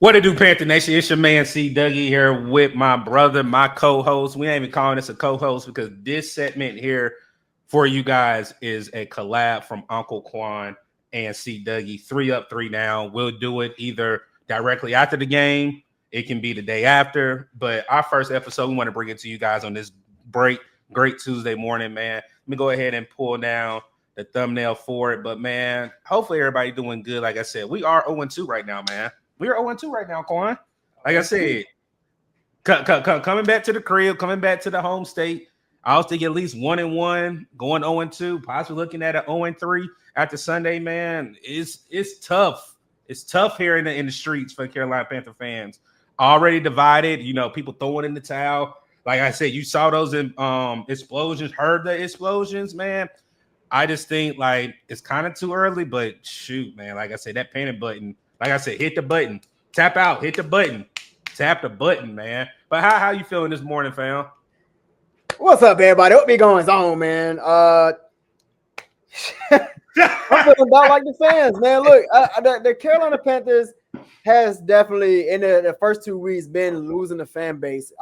What it do, Panther Nation? It's your man C Dougie here with my brother, my co-host. We ain't even calling this a co-host because this segment here for you guys is a collab from Uncle Quan and C Dougie. 3 up, 3 down. We'll do it either directly after the game. It can be the day after. But our first episode, we want to bring it to you guys on this great Tuesday morning, man. Let me go ahead and pull down the thumbnail for it. But, man, hopefully everybody doing good. Like I said, we are 0-2 right now, man. We are 0-2 right now, Quan. Like I said, coming back to the crib, coming back to the home state. I was thinking at least 1-1, going 0-2, possibly looking at an 0-3 after Sunday, man. It's tough. It's tough here in the streets for Carolina Panther fans. Already divided, people throwing in the towel. Like I said, you saw those explosions, heard the explosions, man. I just think like it's kind of too early, but shoot, man. Like I said, that panic button. Like I said, hit the button, tap out, hit the button, tap the button, man. But how you feeling this morning, fam? What's up, everybody? What be going on, man? I'm feeling about like the fans, man. Look, the Carolina Panthers has definitely in the first 2 weeks been losing the fan base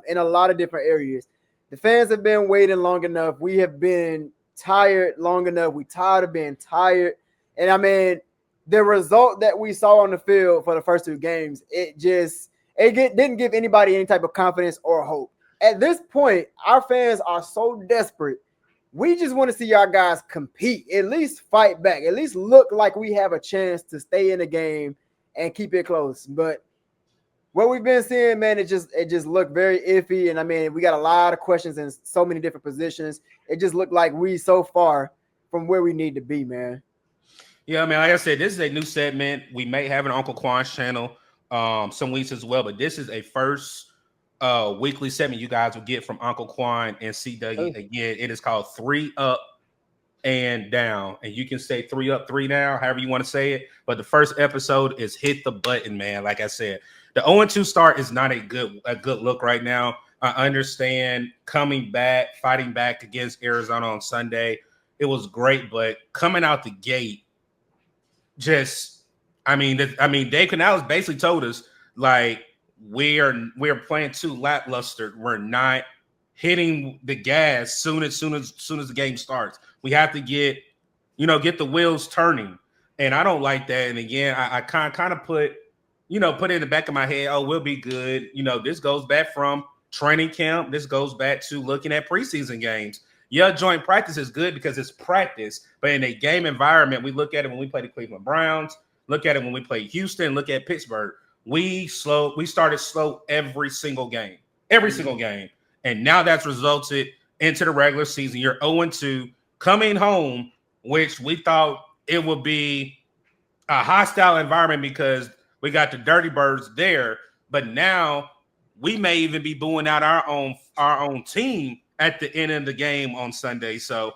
in a lot of different areas. The fans have been waiting long enough. We have been tired long enough. We tired of being tired, and I mean. The result that we saw on the field for the first 2 games, didn't give anybody any type of confidence or hope. At this point, our fans are so desperate. We just want to see our guys compete, at least fight back, at least look like we have a chance to stay in the game and keep it close. But what we've been seeing, man, it just looked very iffy. And I mean, we got a lot of questions in so many different positions. It just looked like we so far from where we need to be, man. Yeah, I mean, like I said, this is a new segment. We may have an Uncle Quan's channel some weeks as well, but this is a first weekly segment you guys will get from Uncle Quan and C Dougie. Again, it is called 3 Up and Down, and you can say 3 up, 3 down, however you want to say it. But the first episode is hit the button, man. Like I said, the 0-2 start is not a good look right now. I understand coming back, fighting back against Arizona on Sunday. It was great, but coming out the gate. Dave Canales basically told us like we're playing too lackluster. We're not hitting the gas soon as the game starts. We have to get the wheels turning, and I don't like that. And again, I kind of put it in the back of my head. Oh, we'll be good. This goes back from training camp. This goes back to looking at preseason games. Yeah, joint practice is good because it's practice, but in a game environment, we look at it when we play the Cleveland Browns, look at it when we play Houston, look at Pittsburgh. We started slow every single game, and now that's resulted into the regular season. You're 0-2 coming home, which we thought it would be a hostile environment because we got the Dirty Birds there, but now we may even be booing out our own team at the end of the game on Sunday. So,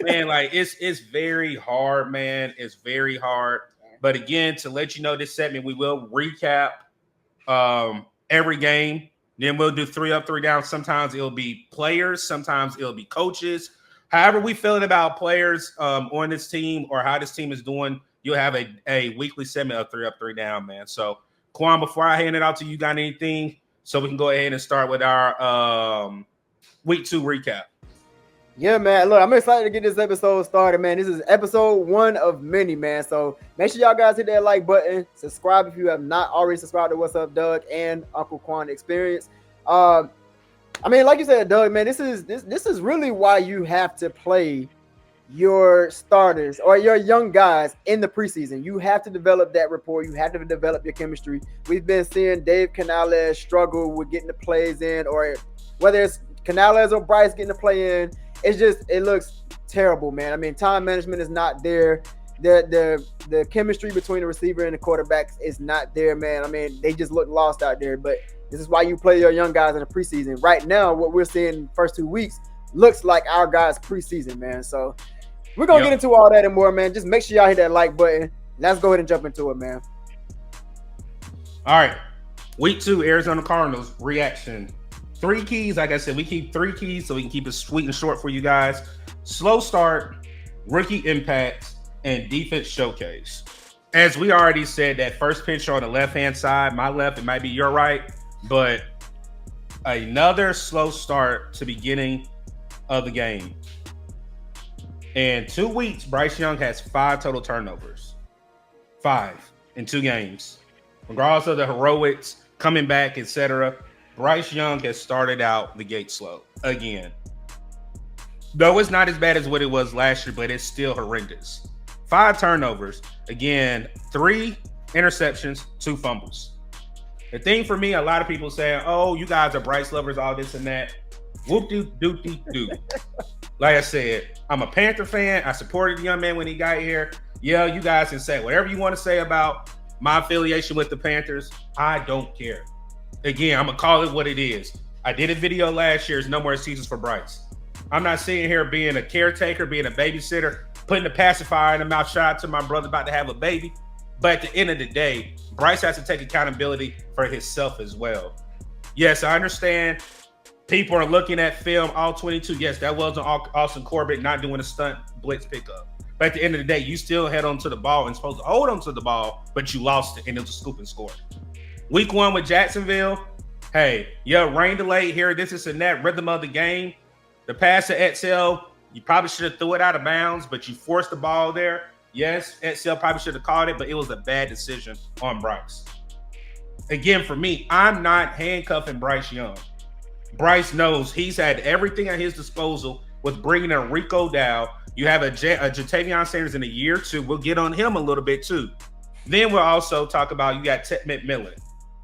man, like it's very hard, man. It's very hard. But again, to let you know, this segment, we will recap every game. Then we'll do 3 up, 3 down. Sometimes it'll be players. Sometimes it'll be coaches. However we feeling about players on this team or how this team is doing, you'll have a weekly segment of 3 up, 3 down, man. So, Quan, before I hand it out to you, got anything? So we can go ahead and start with our Week 2 recap. Yeah, man. Look, I'm excited to get this episode started, man. This is episode 1 of many, man. So make sure y'all guys hit that like button. Subscribe if you have not already subscribed to What's Up, Doug and Uncle Quan Experience. I mean, like you said, Doug, man, this is really why you have to play your starters or your young guys in the preseason. You have to develop that rapport. You have to develop your chemistry. We've been seeing Dave Canales struggle with getting the plays in, or whether it's Canales or Bryce getting the play in. It looks terrible, man. I mean, time management is not there. The chemistry between the receiver and the quarterbacks is not there, man. I mean, they just look lost out there. But this is why you play your young guys in the preseason. Right now, what we're seeing in the first 2 weeks looks like our guys' preseason, man. So we're going to get into all that and more, man. Just make sure y'all hit that like button. Let's go ahead and jump into it, man. All right. Week 2, Arizona Cardinals reaction. 3 keys. Like I said, we keep 3 keys so we can keep it sweet and short for you guys. Slow start, rookie impact, and defense showcase. As we already said, that first pitch on the left-hand side, my left, it might be your right, but another slow start to beginning of the game. In 2 weeks, Bryce Young has 5 total turnovers. 5 in 2 games. Regardless of the heroics, coming back, etc., Bryce Young has started out the gate slow again. Though it's not as bad as what it was last year, but it's still horrendous. 5 turnovers. Again, 3 interceptions, 2 fumbles. The thing for me, a lot of people saying, oh, you guys are Bryce lovers, all this and that. Whoop-de-doop-de-doo. Like I said, I'm a Panther fan. I supported the young man when he got here. Yeah, you guys can say whatever you want to say about my affiliation with the Panthers. I don't care. Again, I'm going to call it what it is. I did a video last year. It's no more seasons for Bryce. I'm not sitting here being a caretaker, being a babysitter, putting a pacifier in the mouth. Shout out to my brother about to have a baby. But at the end of the day, Bryce has to take accountability for himself as well. Yes, I understand people are looking at film, all 22. Yes, that wasn't Austin Corbett not doing a stunt blitz pickup. But at the end of the day, you still head onto the ball and supposed to hold onto the ball, but you lost it and it was a scoop and score. Week 1 with Jacksonville, hey, rain delay here, this and that, rhythm of the game. The pass to Etzel, you probably should have threw it out of bounds, but you forced the ball there. Yes, Etzel probably should have caught it, but it was a bad decision on Bryce. Again, for me, I'm not handcuffing Bryce Young. Bryce knows he's had everything at his disposal with bringing in Rico Dow. You have a Jatavion Sanders in a year or 2. We'll get on him a little bit too. Then we'll also talk about you got Ted McMillan.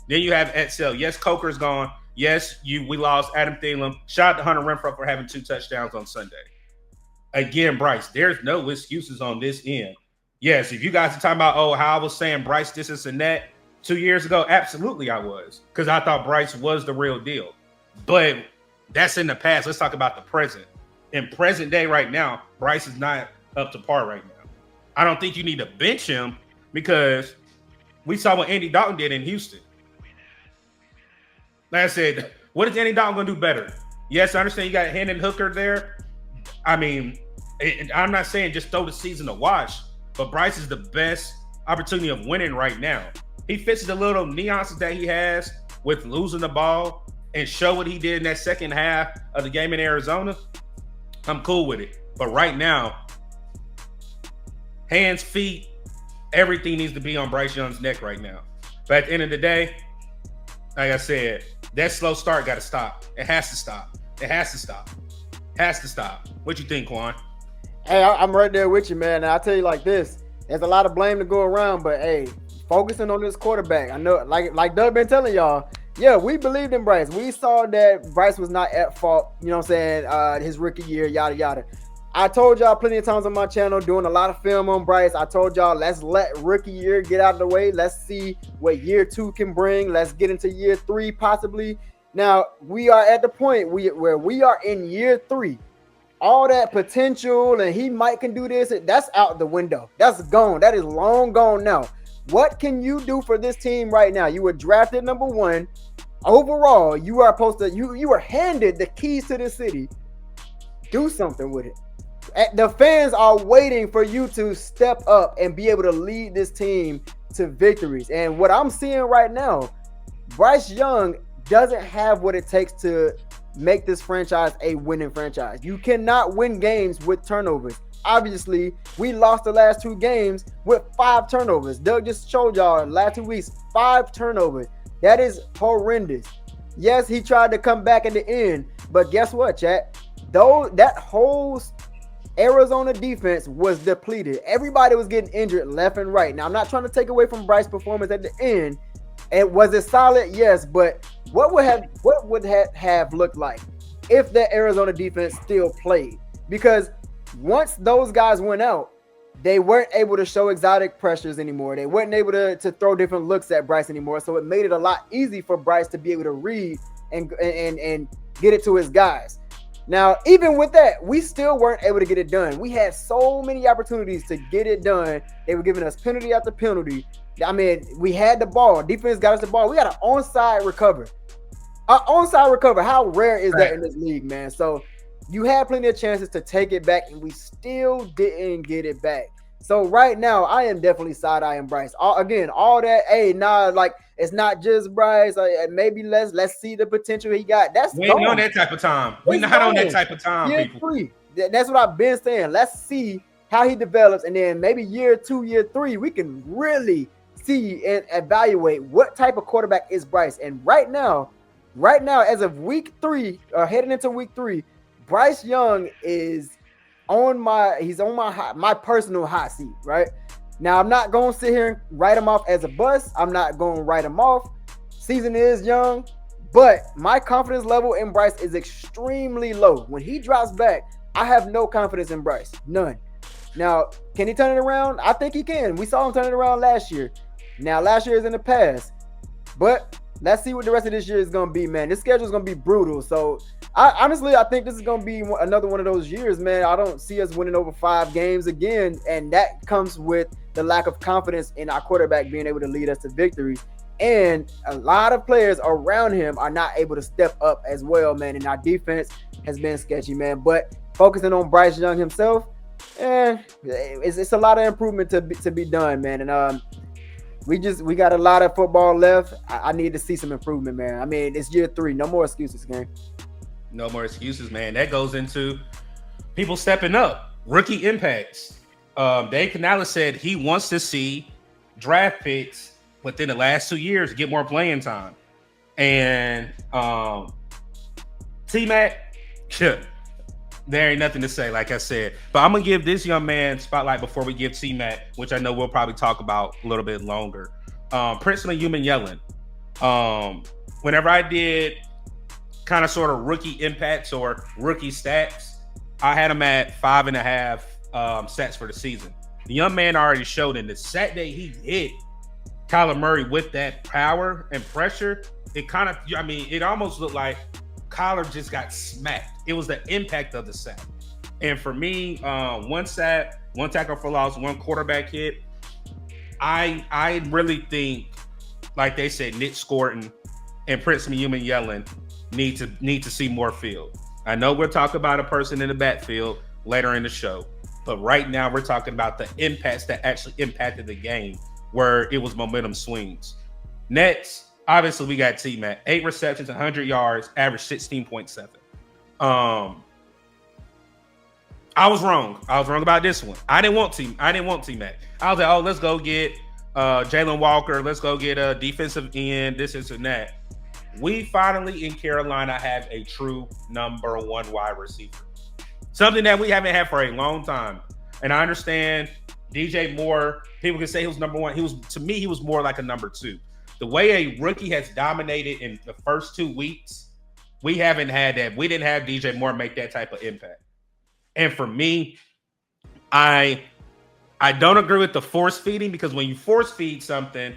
Then you have Etzel. Yes, Coker's gone. Yes, we lost Adam Thielen. Shout out to Hunter Renfrow for having 2 touchdowns on Sunday. Again, Bryce, there's no excuses on this end. Yes, if you guys are talking about, how I was saying Bryce this and that 2 years ago, absolutely I was. Because I thought Bryce was the real deal. But that's in the past. Let's talk about the present. In present day right now, Bryce is not up to par right now. I don't think you need to bench him because we saw what Andy Dalton did in Houston. Like I said, what is Andy Dalton going to do better? Yes, I understand you got Hendon Hooker there. I mean, I'm not saying just throw the season to wash, but Bryce is the best opportunity of winning right now. He fits the little nuances that he has with losing the ball and show what he did in that second half of the game in Arizona. I'm cool with it. But right now, hands, feet, everything needs to be on Bryce Young's neck right now. But at the end of the day, like I said, that slow start got to stop. It has to stop. It has to stop. It has to stop. What you think, Quan? Hey, I'm right there with you, man. And I'll tell you like this. There's a lot of blame to go around, but hey, focusing on this quarterback. I know, like Doug been telling y'all, yeah, we believed in Bryce. We saw that Bryce was not at fault, you know what I'm saying, his rookie year, yada, yada. I told y'all plenty of times on my channel, doing a lot of film on Bryce. I told y'all, let's let rookie year get out of the way. Let's see what year 2 can bring. Let's get into year 3 possibly. Now, we are at the point where we are in year 3. All that potential and he might can do this, that's out the window. That's gone. That is long gone now. What can you do for this team right now? You were drafted number 1. Overall, you are supposed to, you were handed the keys to the city. Do something with it. The fans are waiting for you to step up and be able to lead this team to victories. And what I'm seeing right now, Bryce Young doesn't have what it takes to make this franchise a winning franchise. You cannot win games with turnovers. Obviously, we lost the last 2 games with 5 turnovers. Doug just showed y'all last 2 weeks, 5 turnovers. That is horrendous. Yes, he tried to come back at the end, but guess what, chat? That whole Arizona defense was depleted. Everybody was getting injured left and right. Now, I'm not trying to take away from Bryce's performance at the end. And was it solid? Yes, but what would have looked like if the Arizona defense still played? Because once those guys went out, they weren't able to show exotic pressures anymore. They weren't able to throw different looks at Bryce anymore. So it made it a lot easy for Bryce to be able to read and get it to his guys. Now, even with that, we still weren't able to get it done. We had so many opportunities to get it done. They were giving us penalty after penalty. I mean, we had the ball. Defense got us the ball. We got an onside recover. An onside recover. How rare is that in this league, man? So you had plenty of chances to take it back, and we still didn't get it back. So right now, I am definitely side-eyeing Bryce. All that, hey, nah, like it's not just Bryce. Maybe let's see the potential he got. That's We ain't on gone. that type of time. We It's not on that gone. type of time, Year people. 3. That's what I've been saying. Let's see how he develops, and then maybe year 2, year 3, we can really see and evaluate what type of quarterback is Bryce. And right now, as of week 3, heading into week 3, Bryce Young is on my personal hot seat. Right now, I'm not gonna sit here and write him off as a bust. I'm not gonna write him off. Season is young, but my confidence level in Bryce is extremely low. When he drops back, I have no confidence in Bryce, none. Now, can he turn it around? I think he can. We saw him turn it around last year. Now, last year is in the past, but let's see what the rest of this year is going to be, man. This schedule is going to be brutal. So, I think this is going to be another one of those years, man. I don't see us winning over 5 games again, and that comes with the lack of confidence in our quarterback being able to lead us to victories. And a lot of players around him are not able to step up as well, man. And our defense has been sketchy, man. But focusing on Bryce Young himself, it's a lot of improvement to be done, man. And we got a lot of football left. I need to see some improvement, man. I mean, it's year 3. No more excuses, gang. No more excuses, man. That goes into people stepping up. Rookie impacts. Dave Canales said he wants to see draft picks within the last 2 years to get more playing time. And T-Mac, there ain't nothing to say, like I said. But I'm going to give this young man spotlight before we give T-Mac, which I know we'll probably talk about a little bit longer. Princeton Human Yellen. Whenever I did kind of sort of rookie impacts or rookie stats, I had him at 5.5 sacks for the season. The young man already showed in the sack that he hit Kyler Murray with that power and pressure. It almost looked like Kyler just got smacked. It was the impact of the sack. And for me, 1 sack, 1 tackle for loss, 1 quarterback hit. I really think, like they said, Nick Scorton and Princeton Human Yellen need to see more field. I know we'll talk about a person in the backfield later in the show, but right now we're talking about the impacts that actually impacted the game, where it was momentum swings. Next, obviously, we got T-Mac. 8 receptions, 100 yards, average 16.7. I was wrong. About this one. I didn't want T-Mac. I was like, oh, let's go get Jalen Walker. Let's go get a defensive end, this and that. We finally in Carolina have a true number 1 wide receiver. Something that we haven't had for a long time. And I understand DJ Moore, people can say he was number 1. To me, he was more like a number 2. The way a rookie has dominated in the first 2 weeks, we haven't had that. We didn't have DJ Moore make that type of impact. And for me, I don't agree with the force feeding, because when you force feed something,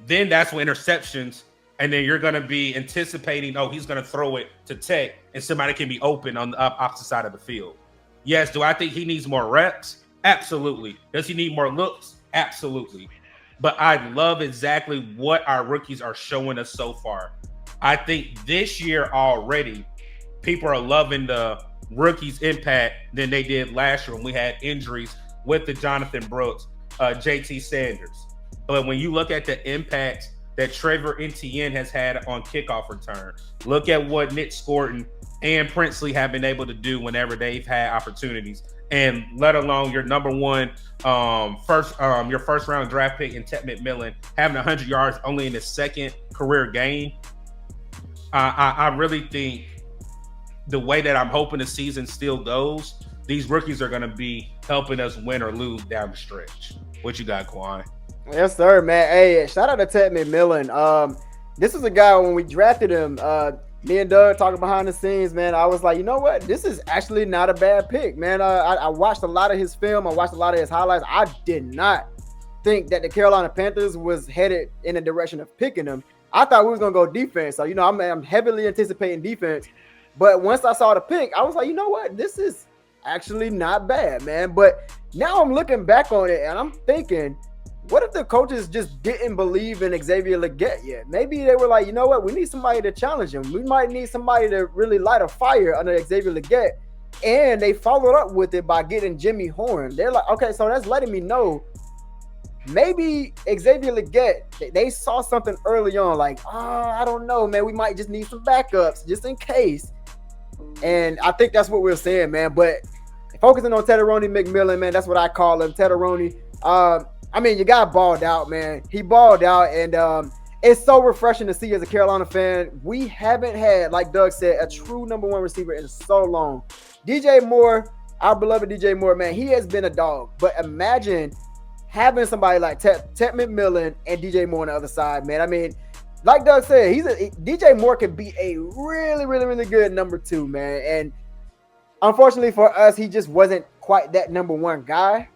then that's when interceptions, and then you're going to be anticipating, oh, he's going to throw it to Tech, and somebody can be open on the opposite side of the field. Yes, do I think he needs more reps? Absolutely. Does he need more looks? Absolutely. But I love exactly what our rookies are showing us so far. I think this year already, people are loving the rookies' impact than they did last year when we had injuries with the Jonathan Brooks, JT Sanders. But when you look at the impact that Trevor Etienne has had on kickoff return, look at what Nick Scorton and Princely have been able to do whenever they've had opportunities, and let alone your number 1 your first round draft pick in Ted McMillan having 100 yards only in his 2nd career game. I really think the way that I'm hoping the season still goes, these rookies are going to be helping us win or lose down the stretch. What you got, Quan? Yes, sir, man. Hey, shout out to Ted McMillan. This is a guy, when we drafted him, me and Doug talking behind the scenes, man, I was like, you know what? This is actually not a bad pick, man. I watched a lot of his film. I watched a lot of his highlights. I did not think that the Carolina Panthers was headed in the direction of picking him. I thought we was going to go defense. So, I'm heavily anticipating defense. But once I saw the pick, I was like, you know what? This is actually not bad, man. But now I'm looking back on it, and I'm thinking, what if the coaches just didn't believe in Xavier Legette yet? Maybe they were like, you know what? We need somebody to challenge him. We might need somebody to really light a fire under Xavier Legette. And they followed up with it by getting Jimmy Horn. They're like, okay, so that's letting me know maybe Xavier Legette, they saw something early on, like, I don't know, man. We might just need some backups just in case. And I think that's what we're saying, man. But focusing on Tedoroni McMillan, man, that's what I call him, Tedoroni. I mean, you got balled out, man. He balled out, and it's so refreshing to see as a Carolina fan. We haven't had, like Doug said, a true number one receiver in so long. DJ Moore, our beloved DJ Moore, man, he has been a dog. But imagine having somebody like Ted McMillan and DJ Moore on the other side, man. I mean, like Doug said, DJ Moore could be a really, really, really good number two, man. And unfortunately for us, he just wasn't quite that number one guy,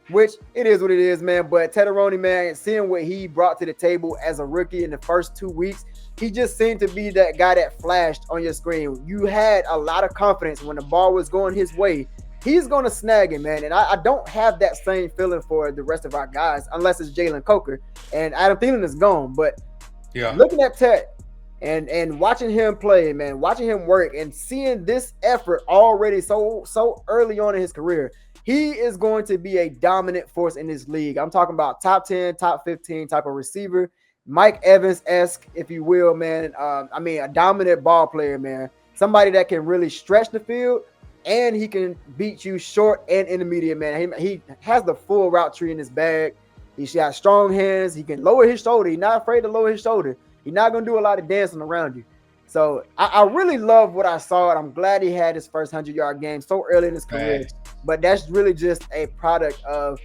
which it is what it is, man. But Tedoroni, man, seeing what he brought to the table as a rookie in the first 2 weeks, he just seemed to be that guy that flashed on your screen. You had a lot of confidence when the ball was going his way. He's going to snag it, man. And I don't have that same feeling for the rest of our guys, unless it's Jalen Coker. And Adam Thielen is gone. But yeah, looking at Ted and watching him play, man, watching him work and seeing this effort already so early on in his career, he is going to be a dominant force in this league. I'm talking about top 10, top 15 type of receiver. Mike Evans-esque, if you will, man. I mean, a dominant ball player, man. Somebody that can really stretch the field, and he can beat you short and intermediate, man. He has the full route tree in his bag. He's got strong hands. He can lower his shoulder. He's not afraid to lower his shoulder. He's not going to do a lot of dancing around you. So I really love what I saw, and I'm glad he had his first 100-yard game so early in his career. Right. But that's really just a product of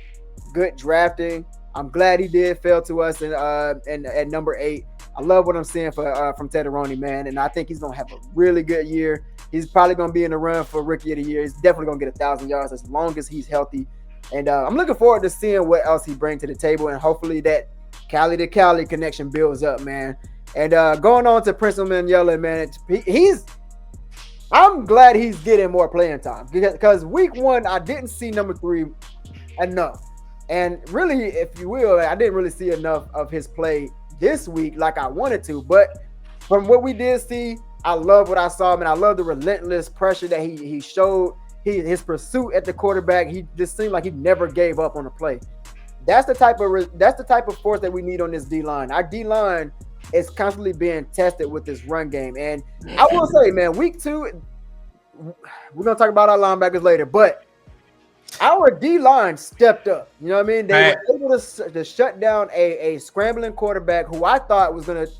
good drafting. I'm glad he did fail to us at number 8. I love what I'm seeing from Tedoroni, man, and I think he's going to have a really good year. He's probably going to be in the run for Rookie of the Year. He's definitely going to get 1,000 yards as long as he's healthy. And I'm looking forward to seeing what else he brings to the table, and hopefully that Cali to Cali connection builds up, man. And going on to Prince Emmanuel, man, I'm glad he's getting more playing time because week 1, I didn't see number 3 enough. And really, if you will, I didn't really see enough of his play this week like I wanted to. But from what we did see, I love what I saw, man. I love the relentless pressure that he showed. His pursuit at the quarterback. He just seemed like he never gave up on a play. That's the type of force that we need on this D-line. Our D-line is constantly being tested with this run game. And I will say, man, week 2, we're going to talk about our linebackers later, but our D-line stepped up. You know what I mean? They were able to shut down a scrambling quarterback who I thought was going to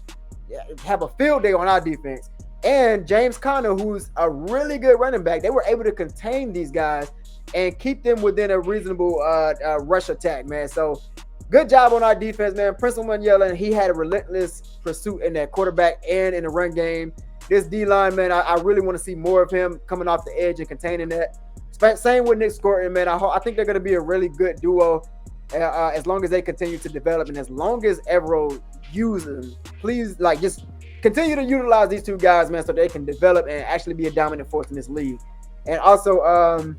have a field day on our defense. And James Conner, who's a really good running back. They were able to contain these guys and keep them within a reasonable rush attack, man. So good job on our defense, man. Prince Emmanuel, he had a relentless pursuit in that quarterback and in the run game. This D-line, man, I really want to see more of him coming off the edge and containing that. Same with Nick Scorton, man. I think they're going to be a really good duo as long as they continue to develop and as long as Evero uses them. Please, just continue to utilize these two guys, man, so they can develop and actually be a dominant force in this league. And also,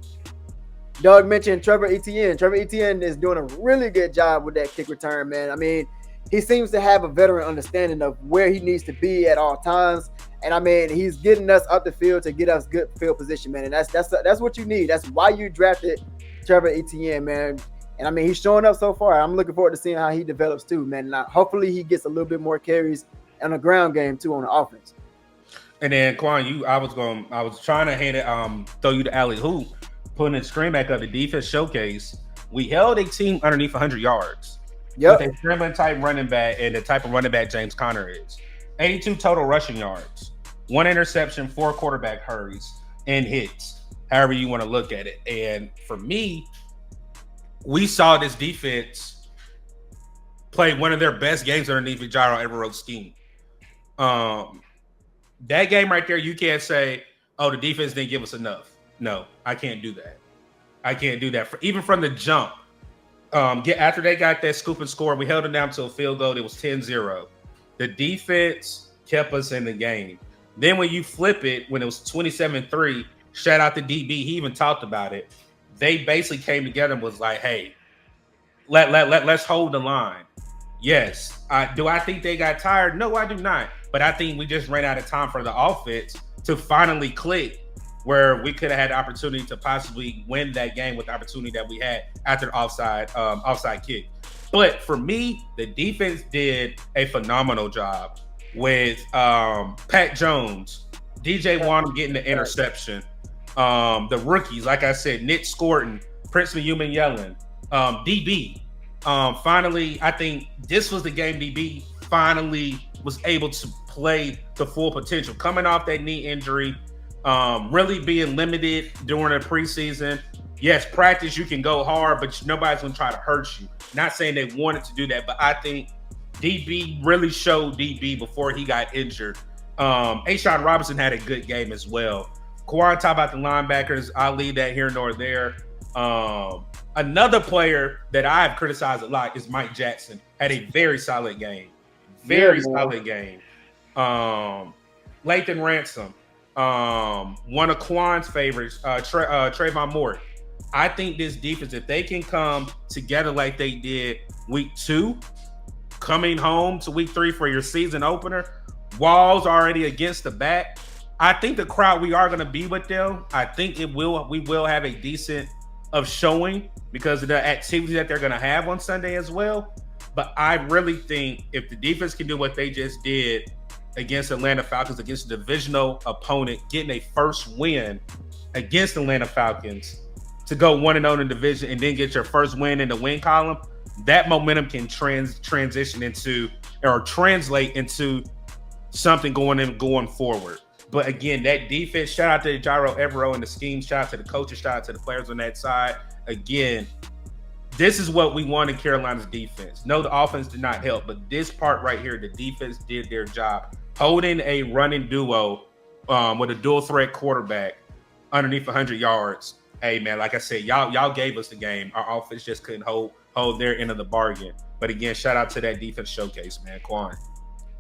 Doug mentioned Trevor Etienne. Trevor Etienne is doing a really good job with that kick return, man. I mean, he seems to have a veteran understanding of where he needs to be at all times. And I mean, he's getting us up the field to get us good field position, man. And that's what you need. That's why you drafted Trevor Etienne, man. And I mean, he's showing up so far. I'm looking forward to seeing how he develops too, man. And hopefully he gets a little bit more carries on the ground game too on the offense. And then Quan, I was trying to throw you the alley hoop, putting the screen back up. The defense showcase. We held a team underneath 100 yards. Yep. With a scrambling type running back and the type of running back James Conner is. 82 total rushing yards, 1 interception, 4 quarterback hurries and hits, however you want to look at it. And for me, we saw this defense play one of their best games underneath the Gyro Evero's scheme. That game right there, you can't say, oh, the defense didn't give us enough. No, I can't do that. I can't do that. Even from the jump, after they got that scoop and score, we held it down to a field goal. It was 10-0. The defense kept us in the game. Then when you flip it, when it was 27-3, shout out to DB, he even talked about it. They basically came together and was like, hey, let's hold the line. Yes. Do I think they got tired? No, I do not. But I think we just ran out of time for the offense to finally click where we could have had the opportunity to possibly win that game with the opportunity that we had after the offside kick. But for me, the defense did a phenomenal job with Pat Jones, DJ Wonnum getting the interception, the rookies, like I said, Nick Scorton, Prince Human Yellen, DB. Finally, I think this was the game DB finally was able to play to full potential. Coming off that knee injury, really being limited during the preseason. Yes, practice, you can go hard, but nobody's going to try to hurt you. Not saying they wanted to do that, but I think DB really showed DB before he got injured. A'Shawn Robinson had a good game as well. Quan, talk about the linebackers. I'll leave that here nor there. Another player that I've criticized a lot is Mike Jackson. Had a very solid game. Very solid game. Lathan Ransom, one of Quan's favorites, Trayvon Moore. I think this defense, if they can come together like they did week 2, coming home to week 3 for your season opener, walls already against the back. I think the crowd, we are going to be with them. I think we will have a decent of showing because of the activity that they're going to have on Sunday as well. But I really think if the defense can do what they just did against Atlanta Falcons, against a divisional opponent, getting a first win against Atlanta Falcons to go 1-0 in the division and then get your first win in the win column, that momentum can transition into or translate into something going forward. But again, that defense, shout out to Jairo Evero and the scheme, shout out to the coaches, shout out to the players on that side. Again, this is what we want in Carolina's defense. No, the offense did not help, but this part right here, the defense did their job. Holding a running duo with a dual threat quarterback underneath 100 yards. Hey, man, like I said, y'all gave us the game. Our offense just couldn't hold their end of the bargain. But again, shout out to that defense showcase, man. Quan.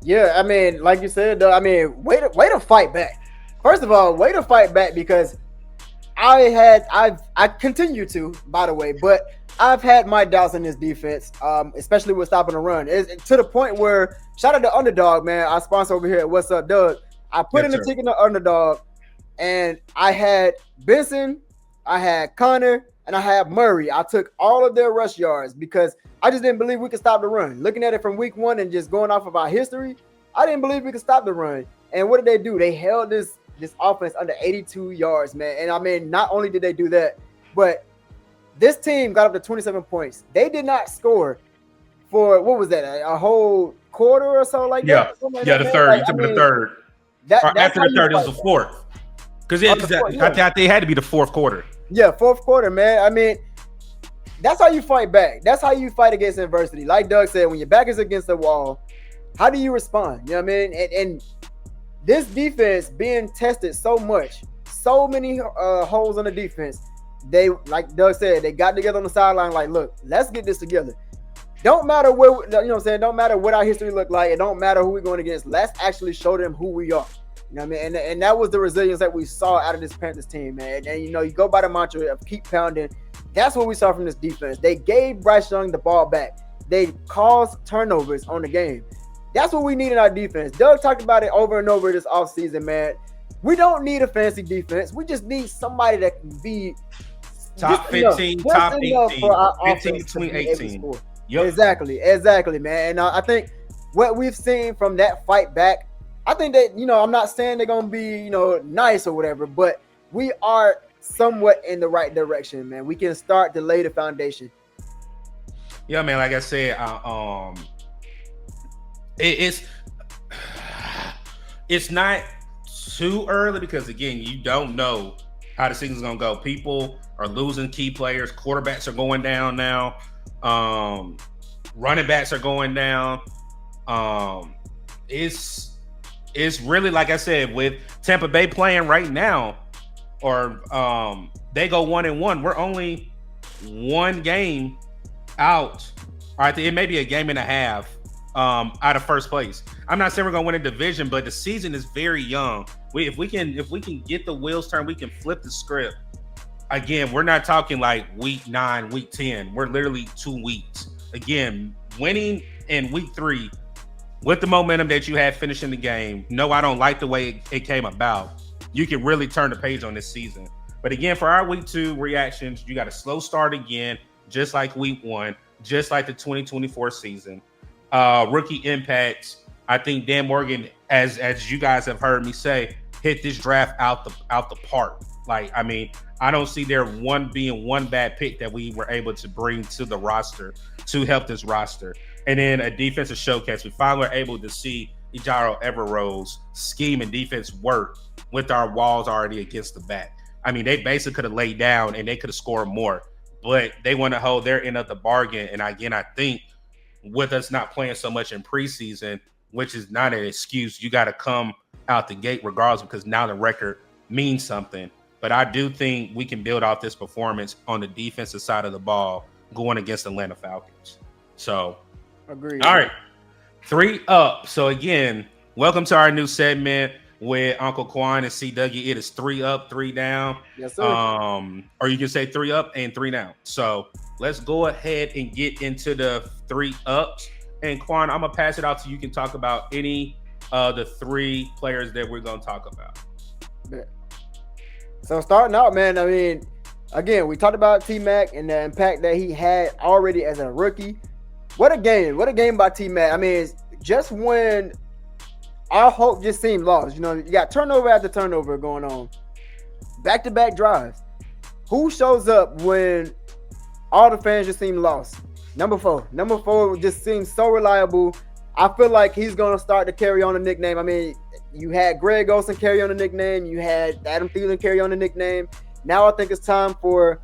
Yeah, I mean, like you said, though, I mean, way to fight back. First of all, way to fight back because I continue to, by the way, but I've had my doubts in this defense, especially with stopping the run. It's to the point where, shout out to Underdog, man, our sponsor over here at What's Up, Doug. I put in the ticket to Underdog, and I had Benson, I had Connor, and I had Murray. I took all of their rush yards because I just didn't believe we could stop the run. Looking at it from week 1 and just going off of our history, I didn't believe we could stop the run. And what did they do? They held this offense under 82 yards, man. And I mean, not only did they do that, but this team got up to 27 points. They did not score for, what was that, a whole quarter or so like that? The third. The third. After the third, it was the fourth. Because I think it had to be the fourth quarter. Yeah, fourth quarter, man. I mean, that's how you fight back. That's how you fight against adversity. Like Doug said, when your back is against the wall, how do you respond? You know what I mean? And this defense being tested so much, so many holes on the defense, they, like Doug said, they got together on the sideline like, look, let's get this together. Don't matter where, you know what I'm saying? Don't matter what our history look like. It don't matter who we're going against. Let's actually show them who we are. You know what I mean? And that was the resilience that we saw out of this Panthers team, man. And, you know, you go by the mantra of keep pounding. That's what we saw from this defense. They gave Bryce Young the ball back. They caused turnovers on the game. That's what we need in our defense. Doug talked about it over and over this offseason, man. We don't need a fancy defense. We just need somebody that can be top 15, top 18, for our 15 between 18. Yep. Exactly, man. And I think what we've seen from that fight back, I think that, you know, I'm not saying they're going to be, you know, nice or whatever, but we are somewhat in the right direction, man. We can start to lay the foundation. Yeah, man, like I said, it's not too early because, again, you don't know how the season's going to go. People are losing key players. Quarterbacks are going down now. Running backs are going down. It's really, like I said, with Tampa Bay playing right now, or they go 1-1. We're only one game out. All right, it may be a game and a half out of first place. I'm not saying we're gonna win a division, but the season is very young. If we can get the wheels turned, we can flip the script. Again, we're not talking like week 9, week 10. We're literally 2 weeks. Again, winning in week 3 with the momentum that you had finishing the game. No, I don't like the way it came about. you can really turn the page on this season. But again, for our week 2 reactions, you got a slow start again, just like week 1, just like the 2024 season. Rookie impacts. I think Dan Morgan, as you guys have heard me say, hit this draft out the park. Like, I mean, I don't see there being one bad pick that we were able to bring to the roster to help this roster. And then a defensive showcase. We finally were able to see Ejiro Evero's scheme and defense work with our walls already against the back. I mean, they basically could have laid down and they could have scored more, but they want to hold their end of the bargain. And again, I think with us not playing so much in preseason, which is not an excuse, you got to come out the gate regardless, because now the record means something. But I do think we can build off this performance on the defensive side of the ball going against Atlanta Falcons. So, agreed. All right, 3 up. So again, welcome to our new segment with Uncle Quan and C. Dougie. It is 3 up, 3 down. Yes, sir. Or you can say 3 up and 3 down. So let's go ahead and get into the 3 ups. And Quan, I'm gonna pass it out to you. You can talk about any of the 3 players that we're gonna talk about. So starting out, man, I mean, again, we talked about T-Mac and the impact that he had already as a rookie. What a game. What a game by T-Mac. I mean, just when our hope just seemed lost. You know, you got turnover after turnover going on. Back-to-back drives. Who shows up when all the fans just seem lost? Number 4. Number 4 just seems so reliable. I feel like he's going to start to carry on the nickname. I mean, you had Greg Olsen carry on the nickname. You had Adam Thielen carry on the nickname. Now I think it's time for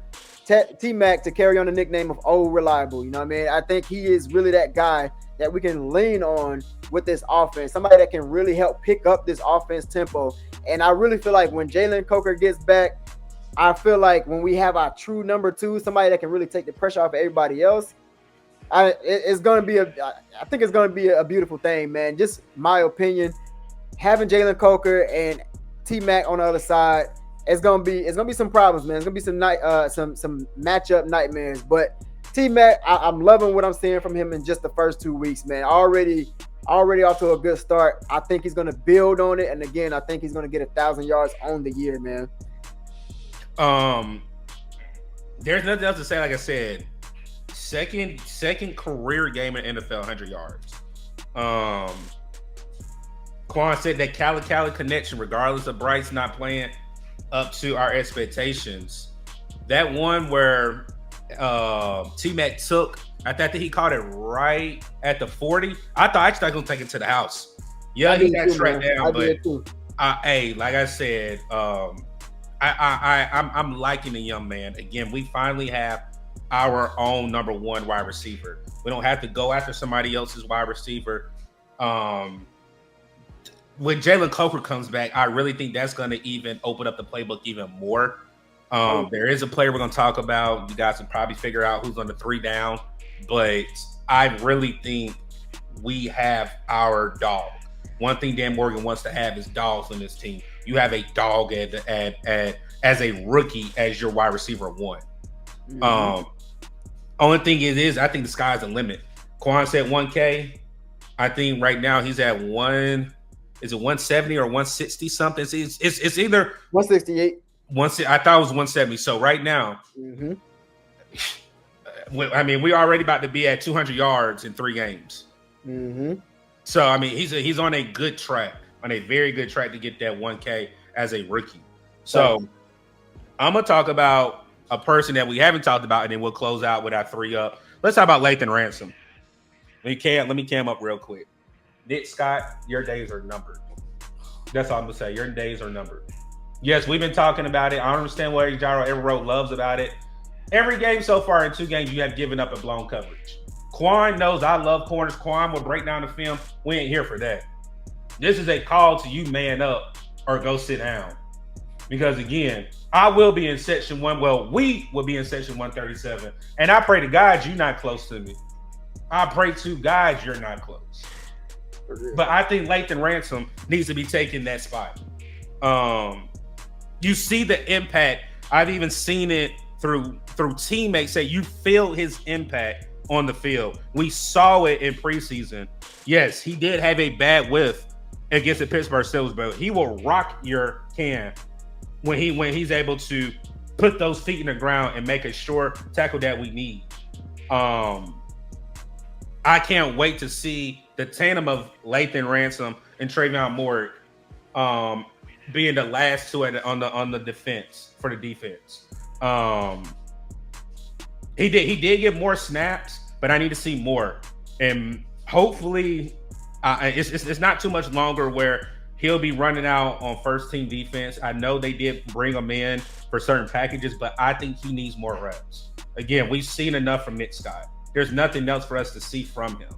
T-Mac to carry on the nickname of Old Reliable. You know what I mean? I think he is really that guy that we can lean on with this offense. Somebody that can really help pick up this offense tempo. And I really feel like when Jalen Coker gets back, I feel like when we have our true number 2, somebody that can really take the pressure off of everybody else, I think it's going to be a beautiful thing, man. Just my opinion. Having Jalen Coker and T-Mac on the other side, it's gonna be some problems, man. It's gonna be some matchup nightmares. But T-Mac, I'm loving what I'm seeing from him in just the first 2 weeks, man. Already off to a good start. I think he's gonna build on it, and again, I think he's gonna get 1,000 yards on the year, man. There's nothing else to say. Like I said, second career game in NFL 100 yards. Quan said that Cali connection, regardless of Bryce not playing up to our expectations. That one where T-Mac took, I thought that he caught it right at the 40. I thought actually I was gonna take it to the house. Yeah, he got straight down, but hey, like I said, I'm liking the young man. Again, we finally have our own number 1 wide receiver. We don't have to go after somebody else's wide receiver. When Jalen Coker comes back, I really think that's going to even open up the playbook even more. There is a player we're going to talk about. You guys can probably figure out who's on the 3 down, but I really think we have our dog. One thing Dan Morgan wants to have is dogs on this team. You have a dog as a rookie as your wide receiver 1. Mm-hmm. Only thing is I think the sky's the limit. Quan said 1K. I think right now he's at 1. Is it 170 or 160 something? It's either 168. I thought it was 170. So right now, I mean, we're already about to be at 200 yards in 3 games. Mm-hmm. So I mean, he's on a good track, on a very good track to get that 1K as a rookie. So I'm gonna talk about a person that we haven't talked about, and then we'll close out with our 3 up. Let's talk about Lathan Ransom. Let me cam up real quick. Nick Scott, your days are numbered. That's all I'm gonna say. Your days are numbered. Yes, we've been talking about it. I don't understand what Ejiro Evero loves about it. Every game so far in 2 games, you have given up a blown coverage. Quan knows I love corners. Quan will break down the film. We ain't here for that. This is a call to you man up or go sit down. Because again, I will be in section 1. Well, we will be in section 137. And I pray to God you're not close to me. I pray to God you're not close. But I think Lathan Ransom needs to be taking that spot. You see the impact. I've even seen it through teammates say you feel his impact on the field. We saw it in preseason. Yes, he did have a bad whiff against the Pittsburgh Steelers, but he will rock your can when he's able to put those feet in the ground and make a sure tackle that we need. I can't wait to see the tandem of Lathan Ransom and Trayvon Moore being the last two on the defense for the defense. He did get more snaps, but I need to see more, and hopefully, it's not too much longer where he'll be running out on first team defense. I know they did bring him in for certain packages, but I think he needs more reps. Again, we've seen enough from Nick Scott. There's nothing else for us to see from him.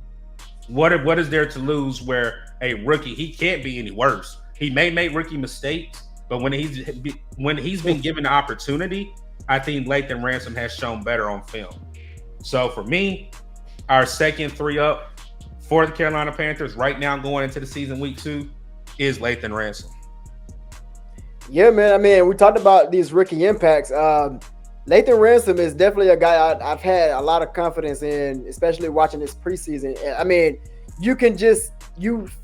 What is there to lose where a rookie, he can't be any worse. He may make rookie mistakes, but when he's been given the opportunity, I think Lathan Ransom has shown better on film. So for me, our second 3-up for the Carolina Panthers right now going into the season week 2 is Lathan Ransom. Yeah, man. I mean, we talked about these rookie impacts. Lathan Ransom is definitely a guy I've had a lot of confidence in, especially watching this preseason. I mean, you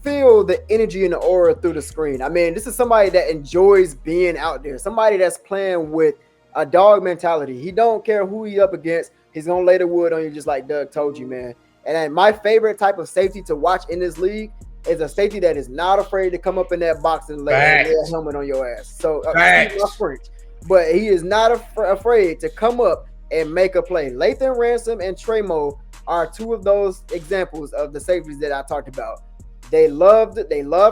feel the energy and the aura through the screen. I mean, this is somebody that enjoys being out there, somebody that's playing with a dog mentality. He don't care who he up against. He's going to lay the wood on you just like Doug told you, man. And then my favorite type of safety to watch in this league is a safety that is not afraid to come up in that box and lay a helmet on your ass. So, but he is not afraid to come up and make a play. Lathan Ransom and Tremo are two of those examples of the safeties that I talked about. They love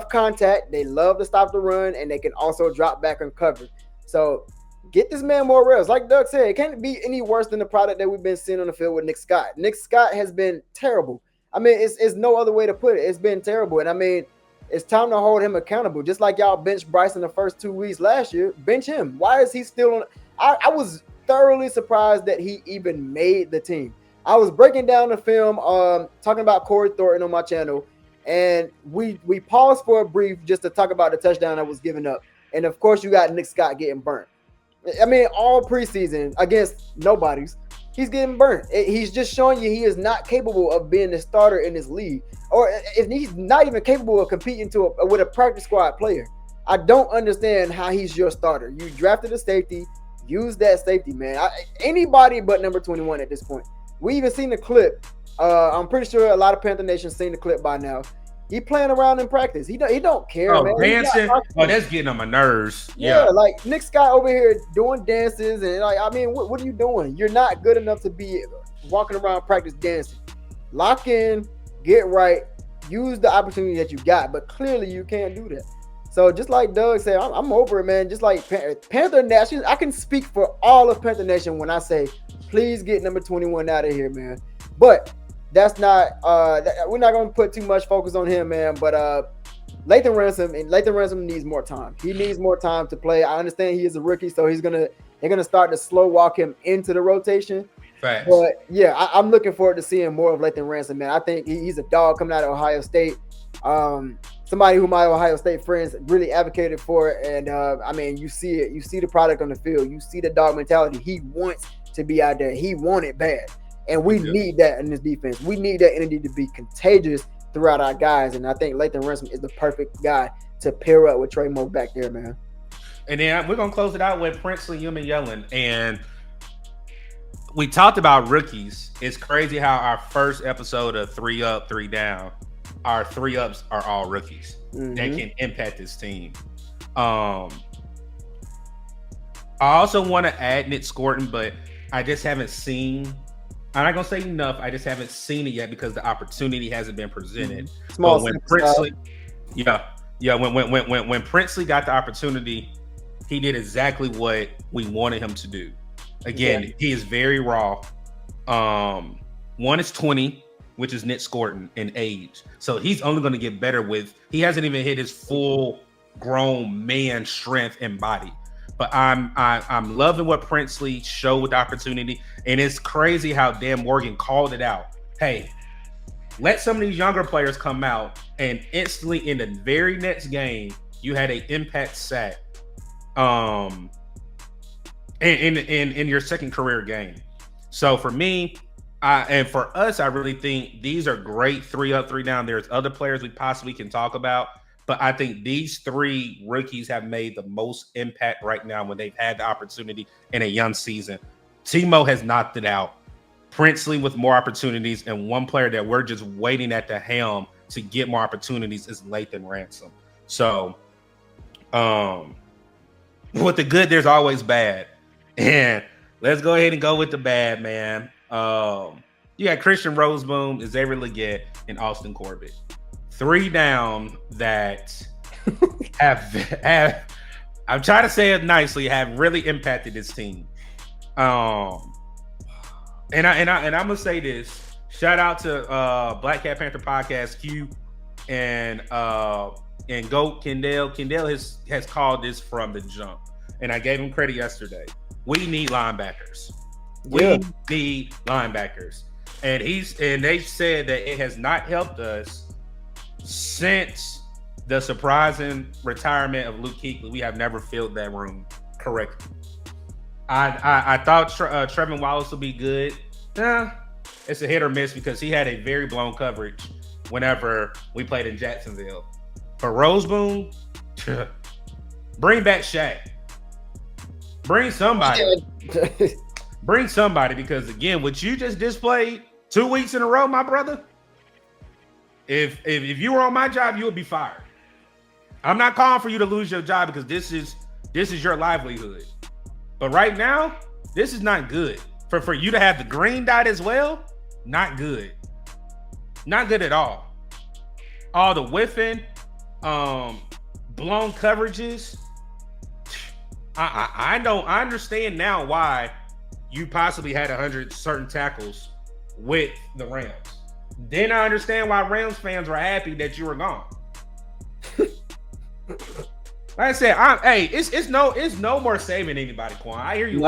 contact, they love to stop the run, and they can also drop back and cover. So get this man more reps. Like Doug said, it can't be any worse than the product that we've been seeing on the field with Nick Scott. Nick Scott has been terrible. I mean, it's no other way to put it. It's been terrible. And I mean, it's time to hold him accountable. Just like y'all benched Bryce in the first 2 weeks last year, bench him. Why is he still on? I was thoroughly surprised that he even made the team. I was breaking down the film, talking about Corey Thornton on my channel, and we paused for a brief just to talk about the touchdown that was given up. And of course, you got Nick Scott getting burnt. I mean, all preseason against nobodies, he's getting burnt. He's just showing you he is not capable of being the starter in this league, or if he's not even capable of competing with a practice squad player. I don't understand how he's your starter. You drafted a safety, use that safety, man. Anybody but number 21 at this point. We even seen the clip. I'm pretty sure a lot of Panther Nation seen the clip by now. He playing around in practice. He don't care, man. Dancing. That's getting on my nerves. Yeah, like Nick Scott over here doing dances, and like, I mean, what are you doing? You're not good enough to be walking around practice dancing. Lock in, get right, use the opportunity that you got, but clearly you can't do that. So just like Doug said, I'm over it, man. Just like Panther Nation, I can speak for all of Panther Nation when I say, please get number 21 out of here, man. But that's not we're not going to put too much focus on him, man. But Lathan Ransom needs more time. He needs more time to play. I understand he is a rookie, so they're gonna start to slow walk him into the rotation. Facts. But yeah, I'm looking forward to seeing more of Lathan Ransom, man. I think he's a dog coming out of Ohio State. Somebody who my Ohio State friends really advocated for it, and I mean, you see it. You see the product on the field. You see the dog mentality. He wants to be out there. He wants it bad. And we need that in this defense. We need that energy to be contagious throughout our guys. And I think Lathan Ransom is the perfect guy to pair up with Trey Moe back there, man. And then we're going to close it out with Princely Human Yellen. And we talked about rookies. It's crazy how our first episode of 3 Up, 3 Down, our 3-ups are all rookies that can impact this team. I also want to add Nick Scorton, but I just haven't seen – I'm not gonna say enough. I just haven't seen it yet because the opportunity hasn't been presented. Small when Princely, when Princely got the opportunity, he did exactly what we wanted him to do. Again, he is very raw. One is 20, which is Nick Scorton in age, so he's only going to get better with. He hasn't even hit his full grown man strength and body. But I'm loving what Princely showed with the opportunity, and it's crazy how Dan Morgan called it out. Hey, let some of these younger players come out, and instantly in the very next game, you had an impact sack, in your second career game. So for me, and for us, I really think these are great 3 Up, 3 Down. There's other players we possibly can talk about, But I think these three rookies have made the most impact right now when they've had the opportunity in a young season. Timo has knocked it out. Princely with more opportunities, and one player that we're just waiting at the helm to get more opportunities is Lathan Ransom. So, with the good, there's always bad. And let's go ahead and go with the bad, man. You got Christian Roseboom, Xavier Legette, and Austin Corbett. 3 down that have I'm trying to say it nicely, have really impacted this team. And I'm gonna say this. Shout out to Black Cat Panther Podcast Q and Goat Kendall. Kendall has called this from the jump, and I gave him credit yesterday. We need linebackers. We need linebackers, and they said that it has not helped us since the surprising retirement of Luke Kuechly. We have never filled that room correctly. I thought Trevin Wallace would be good. It's a hit or miss because he had a very blown coverage whenever we played in Jacksonville. But Roseboom, bring back Shaq. Bring somebody. Bring somebody, because again, what you just displayed 2 weeks in a row, my brother. If you were on my job, you would be fired. I'm not calling for you to lose your job because this is your livelihood. But right now, this is not good. For you to have the green dot as well, not good. Not good at all. All the whiffing, blown coverages. I understand now why you possibly had 100 certain tackles with the Rams. Then I understand why Rams fans were happy that you were gone. Like I said, it's no more saving anybody, Quan. I hear you.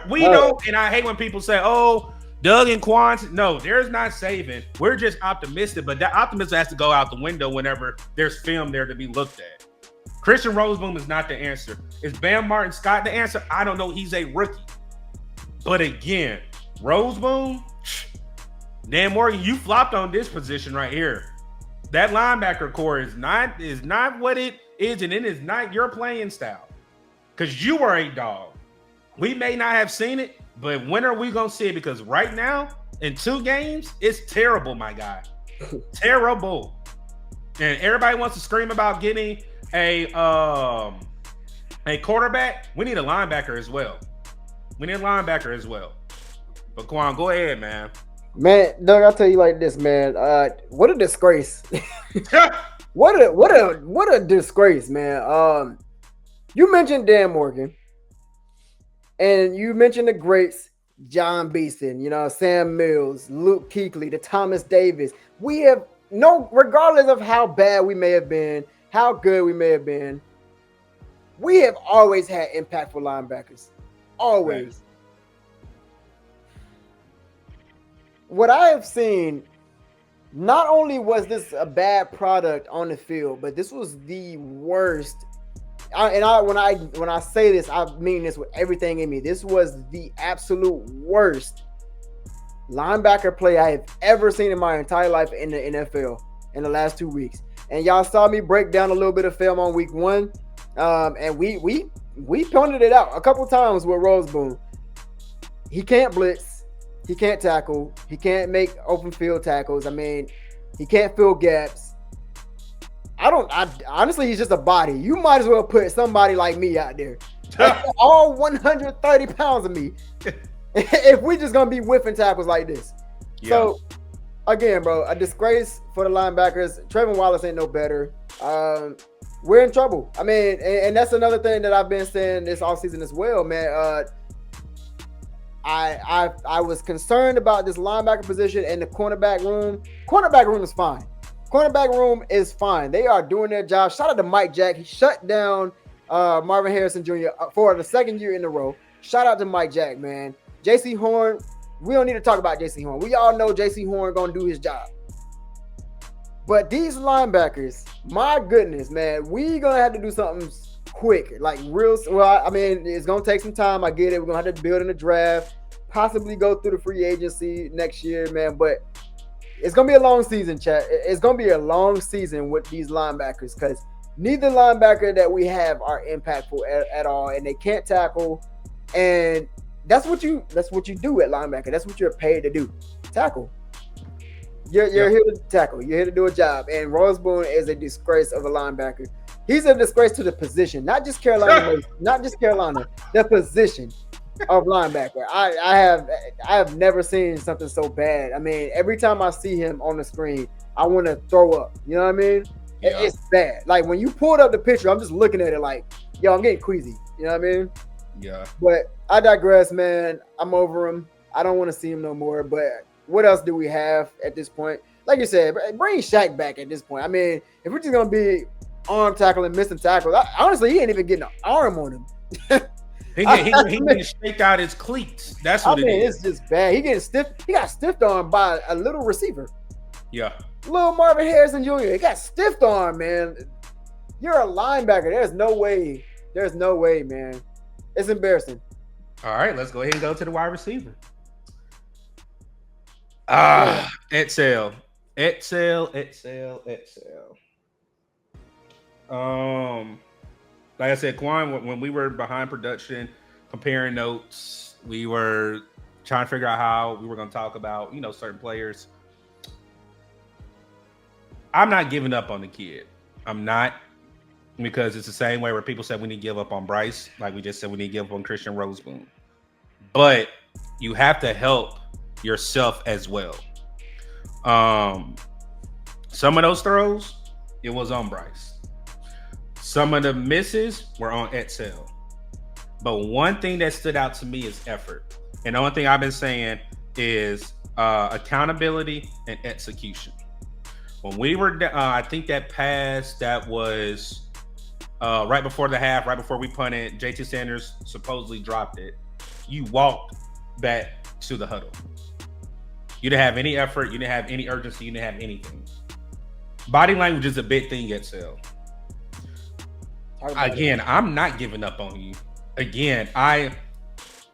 We don't, and I hate when people say, "Oh, Doug and Quan." No, there's not saving. We're just optimistic, but that optimism has to go out the window whenever there's film there to be looked at. Christian Roseboom is not the answer. Is Bam Martin Scott the answer? I don't know. He's a rookie. But again, Roseboom, Dan Morgan, you flopped on this position right here. That linebacker core is not what it is, and it is not your playing style. Because you are a dog. We may not have seen it, but when are we gonna see it? Because right now, in 2 games, it's terrible, my guy. Terrible. And everybody wants to scream about getting a quarterback. We need a linebacker as well. But Quan, go ahead, man. Man, Doug, I'll tell you like this, man. What a disgrace. What a disgrace, man. You mentioned Dan Morgan, and you mentioned the greats, John Beeson, Sam Mills, Luke Kuechly, the Thomas Davis. We have regardless of how bad we may have been, how good we may have been, we have always had impactful linebackers. Always. Right. What I have seen, not only was this a bad product on the field, but this was the worst. When I say this, I mean this with everything in me. This was the absolute worst linebacker play I have ever seen in my entire life in the NFL in the last 2 weeks. And y'all saw me break down a little bit of film on week 1, and we pointed it out a couple times with Roseboom. He can't blitz. He can't tackle. He can't make open field tackles. I mean, he can't fill gaps. Honestly, he's just a body. You might as well put somebody like me out there. All 130 pounds of me. If we just gonna be whiffing tackles like this. Yeah. So again, bro, a disgrace for the linebackers. Trevin Wallace ain't no better. We're in trouble. I mean, and that's another thing that I've been saying this offseason as well, man. I was concerned about this linebacker position and the cornerback room. Cornerback room is fine. Cornerback room is fine. They are doing their job. Shout out to Mike Jack. He shut down Marvin Harrison Jr. For the 2nd year in a row. Shout out to Mike Jack, man. J.C. Horn, we don't need to talk about J.C. Horn. We all know J.C. Horn going to do his job. But these linebackers, my goodness, man, we going to have to do something quick. Like real, well, I mean, it's going to take some time. I get it. We're going to have to build in the draft, possibly go through the free agency next year, man. But it's gonna be a long season, chat. It's gonna be a long season with these linebackers because neither linebacker that we have are impactful at all, and they can't tackle. And that's what you do at linebacker. That's what you're paid to do, tackle. You're here to tackle. You're here to do a job. And Roseboom is a disgrace of a linebacker. He's a disgrace to the position, not just Carolina, the position of linebacker. I have never seen something so bad. I mean, every time I see him on the screen, I want to throw up. You know what I mean? Yeah. It's bad. Like when you pulled up the picture, I'm just looking at it like, yo, I'm getting queasy. You know what I mean? Yeah. But I digress, man. I'm over him. I don't want to see him no more. But what else do we have at this point? Like you said, bring Shaq back at this point. I mean, if we're just gonna be arm tackling, missing tackles, honestly, he ain't even getting an arm on him. He getting shaked out his cleats. That's what it is. It's just bad. He getting stiff. He got stiffed arm by a little receiver. Yeah. Little Marvin Harrison Jr. He got stiffed arm, man. You're a linebacker. There's no way. There's no way, man. It's embarrassing. All right, let's go ahead and go to the wide receiver. Exhale. Like I said, Quan, when we were behind production, comparing notes, we were trying to figure out how we were going to talk about, certain players. I'm not giving up on the kid. I'm not, because it's the same way where people said we need to give up on Bryce, like we just said we need to give up on Christian Roseboom. But you have to help yourself as well. Some of those throws, it was on Bryce. Some of the misses were on Etzel. But one thing that stood out to me is effort. And the only thing I've been saying is accountability and execution. When we were, I think that pass that was right before the half, right before we punted, JT Sanders supposedly dropped it. You walked back to the huddle. You didn't have any effort. You didn't have any urgency. You didn't have anything. Body language is a big thing at Sale. Again, I'm not giving up on you. Again, I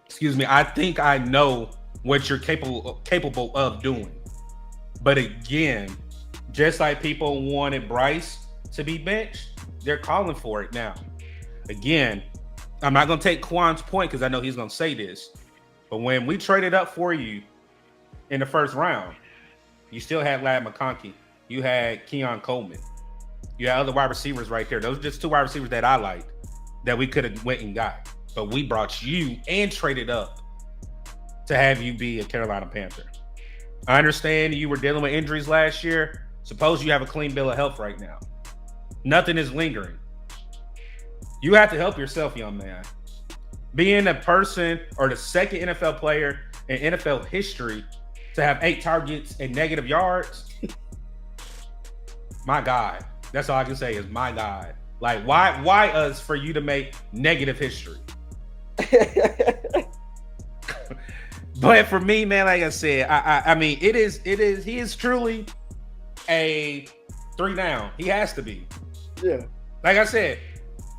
think I know what you're capable of doing. But again, just like people wanted Bryce to be benched, they're calling for it now. Again, I'm not going to take Quan's point because I know he's going to say this. But when we traded up for you in the first round, you still had Ladd McConkey. You had Keon Coleman. You had other wide receivers right there. Those are just two wide receivers that I liked that we could have went and got. But we brought you and traded up to have you be a Carolina Panther. I understand you were dealing with injuries last year. Suppose you have a clean bill of health right now. Nothing is lingering. You have to help yourself, young man. Being a person or the second NFL player in NFL history to have 8 targets and negative yards, my God. That's all I can say is my God. Like, why us for you to make negative history? But for me, man, like I said, I mean, he is truly a 3 down. He has to be. Yeah. Like I said,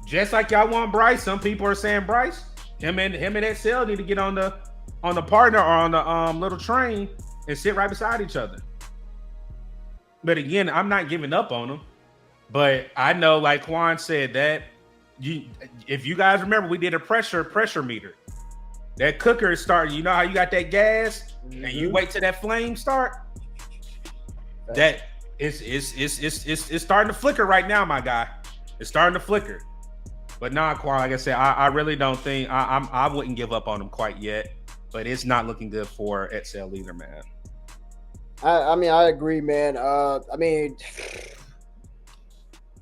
just like y'all want Bryce, some people are saying Bryce, him and Etzel need to get on the partner or on the little train and sit right beside each other. But again, I'm not giving up on him. But I know, like Quan said, that if you guys remember, we did a pressure meter. That cooker is starting. You know how you got that gas and you wait till that flame start? That it's starting to flicker right now, my guy. It's starting to flicker. But nah, Quan, like I said, I really don't think I wouldn't give up on him quite yet. But it's not looking good for Etzel either, man. I mean, I agree, man. I mean,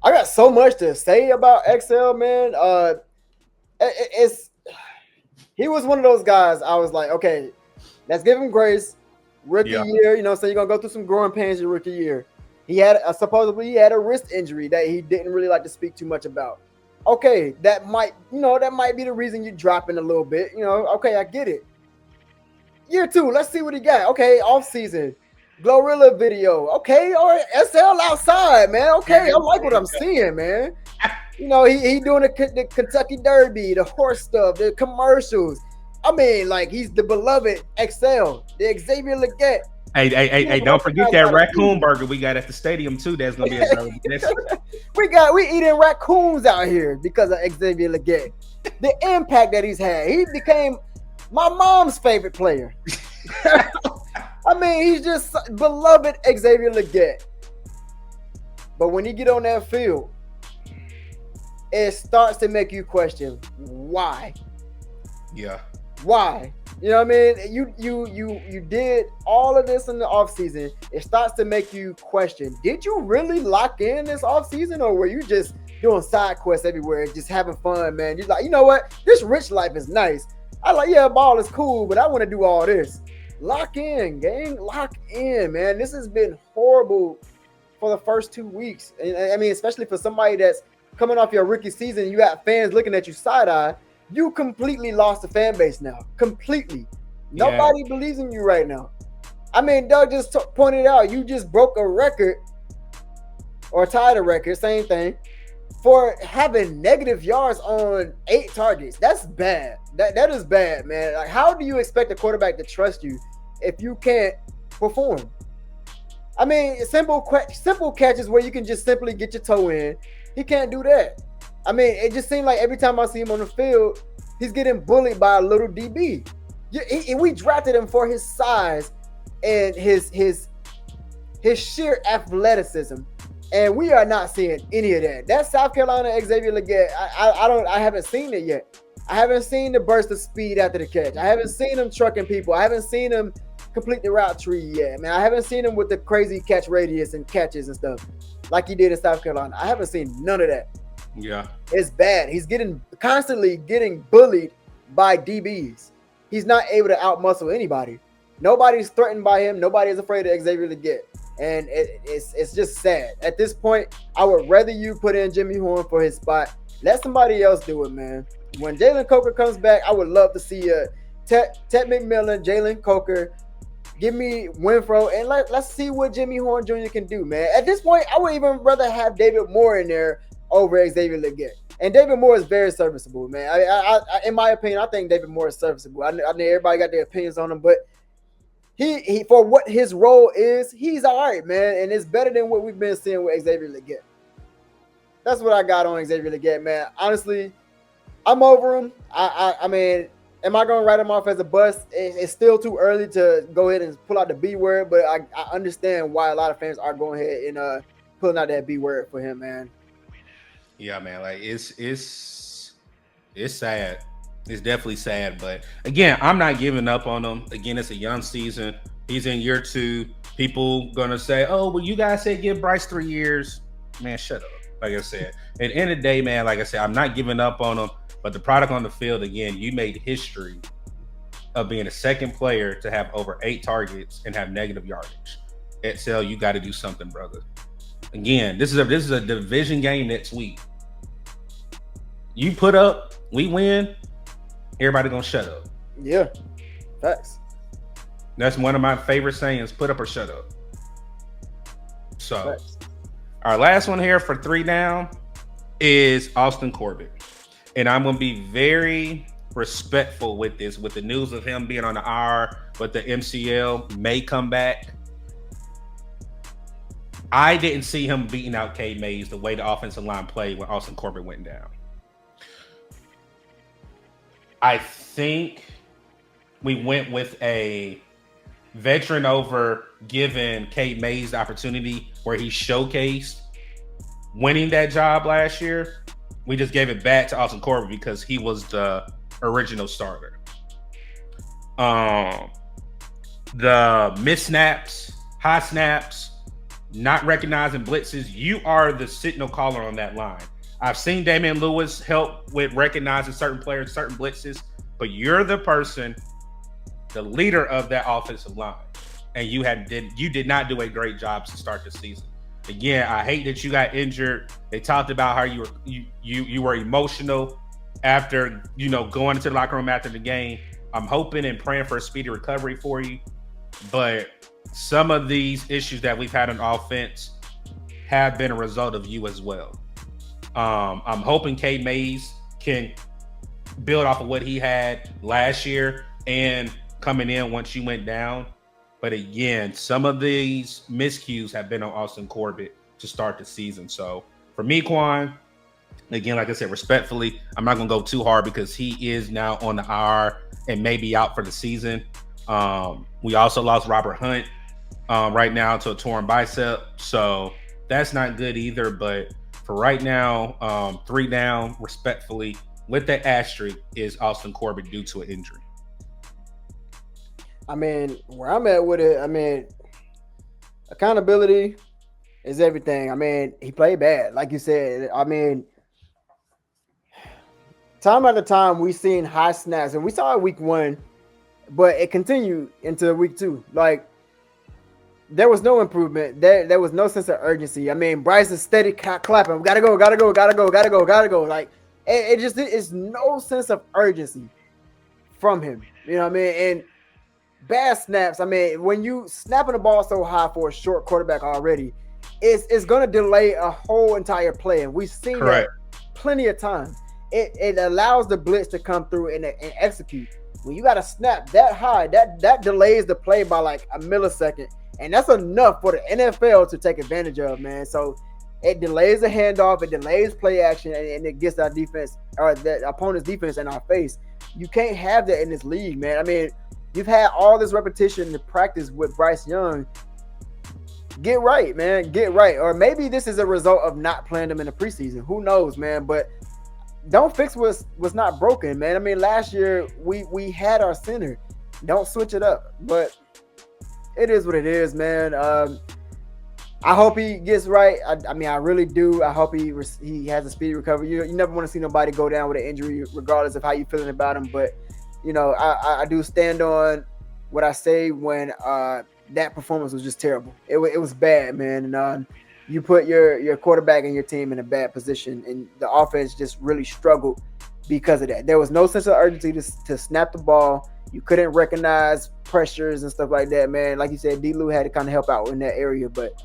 I got so much to say about XL, man. He was one of those guys. I was like, okay, let's give him grace. Rookie year, so you're gonna go through some growing pains your rookie year. He had supposedly he had a wrist injury that he didn't really like to speak too much about. Okay, that might be the reason you're dropping a little bit. Okay, I get it. Year 2, let's see what he got. Okay, off season. Glorilla video. Okay, or SL outside, man. Okay, I like what I'm seeing, man. He doing the Kentucky Derby, the horse stuff, the commercials. I mean, like he's the beloved XL, the Xavier Leggett. Hey, don't forget that raccoon burger we got at the stadium too. That's gonna be available next year. we eating raccoons out here because of Xavier Leggett. The impact that he's had. He became my mom's favorite player. I mean, he's just beloved Xavier Leggett. But when you get on that field, it starts to make you question why. Yeah. Why? You know what I mean? You did all of this in the offseason. It starts to make you question, did you really lock in this offseason, or were you just doing side quests everywhere, just having fun, man? You're like, you know what? This rich life is nice. I like, yeah, ball is cool, but I want to do all this. Lock in, gang. Lock in, man. This has been horrible for the first 2 weeks. And I mean, especially for somebody that's coming off your rookie season, you got fans looking at you side-eye. You completely lost the fan base now. Completely. Nobody believes in you right now. I mean, Doug just pointed out, you just broke a record or tied a record, same thing, for having negative yards on 8 targets. That's bad. That is bad, man. Like, how do you expect a quarterback to trust you if you can't perform? I mean, simple catches where you can just simply get your toe in. He can't do that. I mean, it just seemed like every time I see him on the field, he's getting bullied by a little DB. We drafted him for his size and his sheer athleticism, and we are not seeing any of that. That South Carolina Xavier Leggett, I haven't seen it yet. I haven't seen the burst of speed after the catch. I haven't seen him trucking people. I haven't seen him complete the route tree yet, man. I haven't seen him with the crazy catch radius and catches and stuff like he did in South Carolina. I haven't seen none of that. Yeah. It's bad. He's constantly getting bullied by DBs. He's not able to outmuscle anybody. Nobody's threatened by him. Nobody is afraid of Xavier Leggett. And it's just sad. At this point, I would rather you put in Jimmy Horn for his spot. Let somebody else do it, man. When Jalen Coker comes back, I would love to see Ted McMillan, Jalen Coker. Give me Winfro, and let's see what Jimmy Horn Jr. can do, man. At this point, I would even rather have David Moore in there over Xavier Leggett. And David Moore is very serviceable, man. I in my opinion, I think David Moore is serviceable. I know everybody got their opinions on him, but he for what his role is, he's all right, man. And it's better than what we've been seeing with Xavier Leggett. That's what I got on Xavier Leggett, man. Honestly, I'm over him. I mean, am I going to write him off as a bust? It's still too early to go ahead and pull out the B word, but I understand why a lot of fans are going ahead and pulling out that B word for him, man. Yeah, man. Like it's sad. It's definitely sad. But again, I'm not giving up on him. Again, it's a young season. He's in year 2. People gonna say, "Oh, well, you guys said give Bryce 3 years." Man, shut up. Like I said, at the end of the day, man. Like I said, I'm not giving up on him. But the product on the field, again, you made history of being the second player to have over 8 targets and have negative yardage. XL, you got to do something, brother. Again, this is a division game next week. You put up, we win, everybody gonna shut up. Yeah, facts. That's one of my favorite sayings: put up or shut up. So, Facts. Our last one here for 3 down is Austin Corbett. And I'm going to be very respectful with this, with the news of him being on the IR, but the MCL may come back. I didn't see him beating out Cade Mays the way the offensive line played when Austin Corbett went down. I think we went with a veteran over giving Cade Mays the opportunity where he showcased winning that job last year. We just gave it back to Austin Corbett because he was the original starter. The missed snaps, high snaps, not recognizing blitzes, you are the signal caller on that line. I've seen Damian Lewis help with recognizing certain players, certain blitzes, but you're the person, the leader of that offensive line, and you did not do a great job to start the season. Again, I hate that you got injured. They talked about how you were emotional after going into the locker room after the game. I'm hoping and praying for a speedy recovery for you, but some of these issues that we've had on offense have been a result of you as well. I'm hoping Cade Mays can build off of what he had last year and coming in once you went down. But again, some of these miscues have been on Austin Corbett to start the season. So for me, Quan, again, like I said, respectfully, I'm not going to go too hard because he is now on the IR and may be out for the season. We also lost Robert Hunt right now to a torn bicep. So that's not good either. But for right now, 3 down, respectfully, with that asterisk, is Austin Corbett due to an injury. I mean, where I'm at with it, I mean, accountability is everything. I mean, he played bad, like you said. I mean, time after time, we've seen high snaps, and we saw it week 1, but it continued into week 2. Like, there was no improvement. There was no sense of urgency. I mean, Bryce is steady clapping. Gotta go. Like, it just is no sense of urgency from him. You know what I mean? And bad snaps. I mean, when you snapping the ball so high for a short quarterback already, it's going to delay a whole entire play. And we've seen that plenty of times. It allows the blitz to come through and execute. When you got to snap that high, that delays the play by like a millisecond. And that's enough for the NFL to take advantage of, man. So it delays the handoff, it delays play action, and it gets our defense or the opponent's defense in our face. You can't have that in this league, man. I mean, you've had all this repetition to practice with Bryce Young. Get right, man. Get right. Or maybe this is a result of not playing them in the preseason. Who knows, man? But don't fix what's not broken, man. I mean, last year we had our center. Don't switch it up. But it is what it is, man. I hope he gets right. I mean, I really do. I hope he has a speedy recovery. You never want to see nobody go down with an injury, regardless of how you're feeling about him. But, you know, I do stand on what I say when that performance was just terrible. It was bad, man. And you put your quarterback and your team in a bad position, and the offense just really struggled because of that. There was no sense of urgency to snap the ball. You couldn't recognize pressures and stuff like that, man. Like you said, D-Lou had to kind of help out in that area, but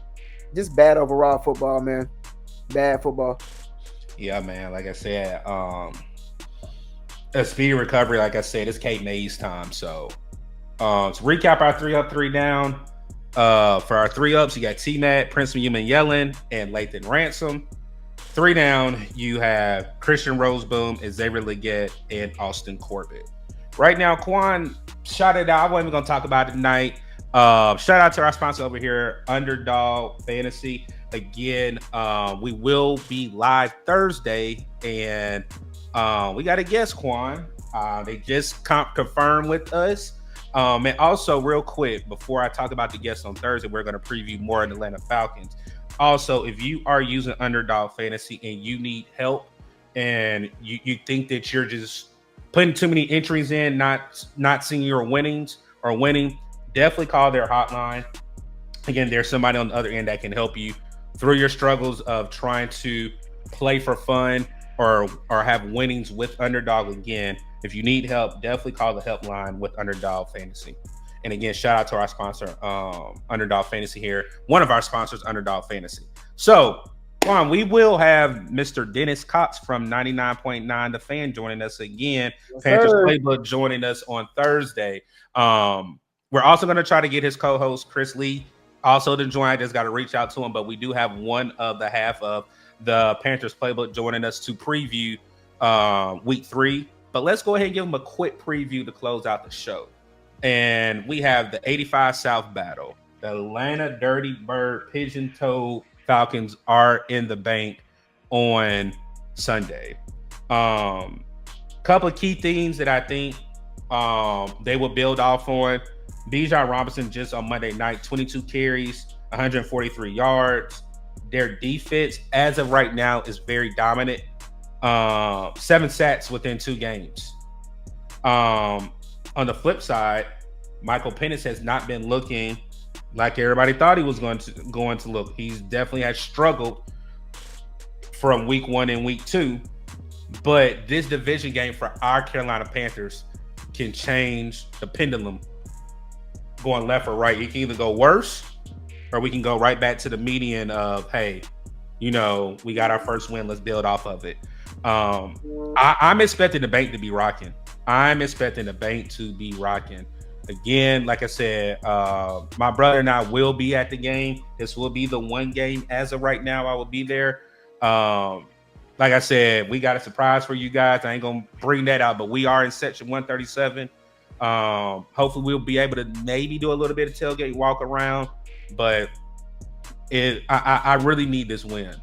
just bad overall football, man. Bad football. Yeah, man. Like I said, a speedy recovery, like I said, it's Kate May's time. So to recap our 3 up, 3 down. For our 3 ups, you got T-Mac, Prince Human Yellen, and Lathan Ransom. 3 down, you have Christian Roseboom, Xavier Legette, and Austin Corbett. Right now, Quan, shout it out. I wasn't even going to talk about it tonight. Shout out to our sponsor over here, Underdog Fantasy. Again, we will be live Thursday, and we got a guest, Quan. They just confirmed with us. And also, real quick, before I talk about the guests on Thursday, we're going to preview more of the Atlanta Falcons. Also, if you are using Underdog Fantasy and you need help and you think that you're just putting too many entries in, not seeing your winnings or winning, definitely call their hotline. Again, there's somebody on the other end that can help you through your struggles of trying to play for fun or have winnings with Underdog. Again, if you need help, definitely call the helpline with Underdog Fantasy. And again, shout out to our sponsor, Underdog Fantasy here. One of our sponsors, Underdog Fantasy. So, Juan, we will have Mr. Dennis Cox from 99.9 The Fan joining us again. Yes, Panthers Playbook joining us on Thursday. We're also going to try to get his co-host, Chris Lee, also to join. I just got to reach out to him, but we do have one of the half of the Panthers Playbook joining us to preview week 3. But let's go ahead and give him a quick preview to close out the show. And we have the 85 South battle. The Atlanta Dirty Bird Pigeon Toed Falcons are in the bank on Sunday. Couple of key themes that I think they will build off on. Bijan Robinson just on Monday night, 22 carries, 143 yards. Their defense, as of right now, is very dominant. 7 sacks within 2 games. On the flip side, Michael Penix has not been looking like everybody thought he was going to look. He's definitely has struggled from week 1 and week 2. But this division game for our Carolina Panthers can change the pendulum going left or right. It can either go worse or we can go right back to the median of, hey, you know, we got our first win. Let's build off of it. I'm expecting the bank to be rocking. I'm expecting the bank to be rocking. Again, like I said, my brother and I will be at the game. This will be the one game as of right now. I will be there. Like I said, we got a surprise for you guys. I ain't gonna bring that out, but we are in section 137. Hopefully, we'll be able to maybe do a little bit of tailgate walk around. But I really need this win.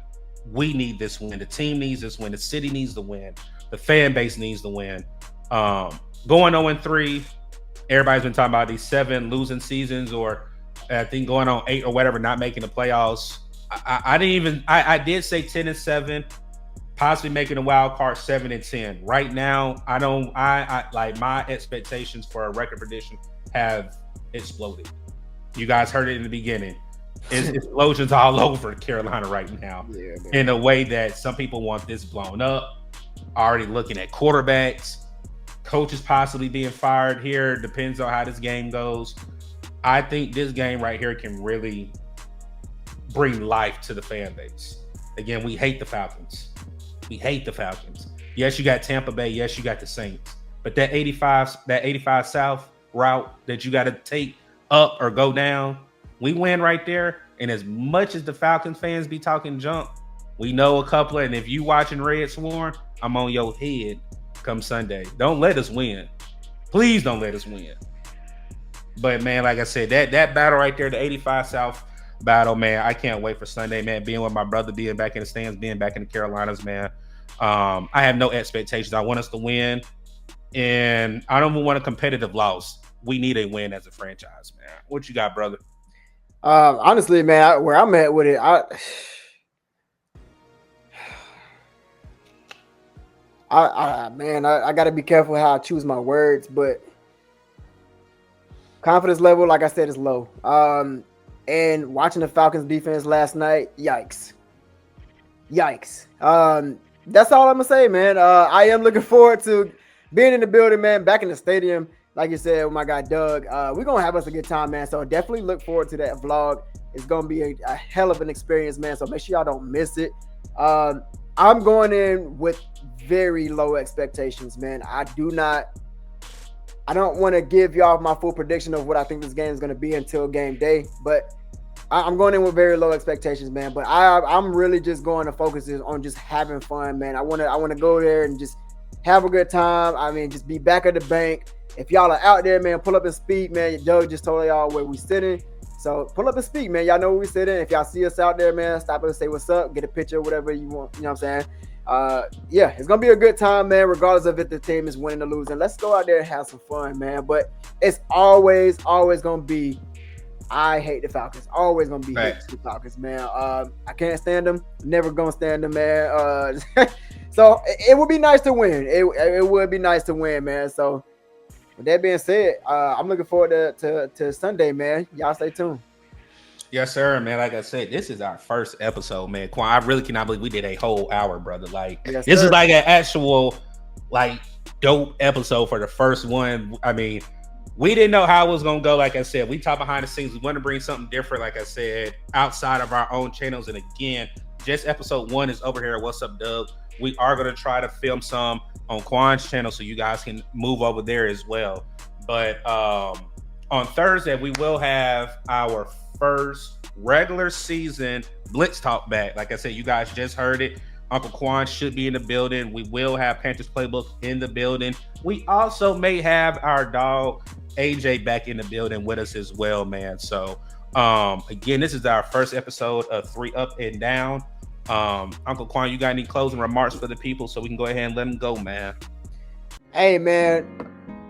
We need this win. The team needs this win. The city needs the win. The fan base needs the win. Going 0-3. Everybody's been talking about these 7 losing seasons, or I think going on 8 or whatever, not making the playoffs. I did say 10-7, possibly making a wild card 7-10. Right now, I like my expectations for a record prediction have exploded. You guys heard it in the beginning. It's explosions all over Carolina right now, in a way that some people want this blown up. Already looking at quarterbacks. Coaches possibly being fired here. Depends on how this game goes. I think this game right here can really bring life to the fan base. Again, we hate the Falcons. We hate the Falcons. Yes, you got Tampa Bay. Yes, you got the Saints. But that 85 South route that you got to take up or go down, we win right there. And as much as the Falcons fans be talking junk, we know a couple. And if you watching Red Swarm, I'm on your head come Sunday. Don't let us win. Please don't let us win. But man, like I said, that battle right there, the 85 South battle, man, I can't wait for Sunday, man. Being with my brother, being back in the stands, being back in the Carolinas, man. I have no expectations. I want us to win, and I don't even want a competitive loss. We need a win as a franchise, man. What you got, brother? Honestly, man, where I'm at with it, I got to be careful how I choose my words, but confidence level, like I said, is low. And watching the Falcons defense last night, yikes. That's all I'm gonna say, man. I am looking forward to being in the building, man, back in the stadium. Like you said, with my guy Doug, we're gonna have us a good time, man. So definitely look forward to that vlog. It's gonna be a hell of an experience, man. So make sure y'all don't miss it. I'm going in with very low expectations, man. I don't want to give y'all my full prediction of what I think this game is going to be until game day, but I'm going in with very low expectations, man. But I'm really just going to focus on just having fun, man. I want to go there and just have a good time. I mean, just be back at the bank. If y'all are out there, man, pull up and speak, man. Doug just told y'all where we sitting. So pull up and speak, man. Y'all know where we sitting. If y'all see us out there, man, stop and say what's up, get a picture, whatever you want. You know what I'm saying? Yeah, it's gonna be a good time, man, regardless of if the team is winning or losing. Let's go out there and have some fun, man. But it's always gonna be, I hate the Falcons. Always gonna be hate the Falcons, man. I can't stand them. Never gonna stand them, man. So it would be nice to win. It would be nice to win, man. So with that being said, I'm looking forward to Sunday, man. Y'all stay tuned. Yes, sir, man. Like I said, this is our first episode, man. Quan, I really cannot believe we did a whole hour, brother. Like, yes, this sir. is like an actual, like, dope episode for the first one. I mean, we didn't know how it was going to go. Like I said, we talk behind the scenes. We want to bring something different, like I said, outside of our own channels. And again, just episode 1 is over here at What's Up, Doug. We are going to try to film some on Quan's channel so you guys can move over there as well. But on Thursday, we will have our first regular season Blitz Talk back. Like I said, you guys just heard it. Uncle Quan should be in the building. We will have Panthers Playbook in the building. We also may have our dog AJ back in the building with us as well, man. So again, this is our first episode of 3 Up and Down. Uncle Quan, you got any closing remarks for the people so we can go ahead and let them go, man? Hey, man.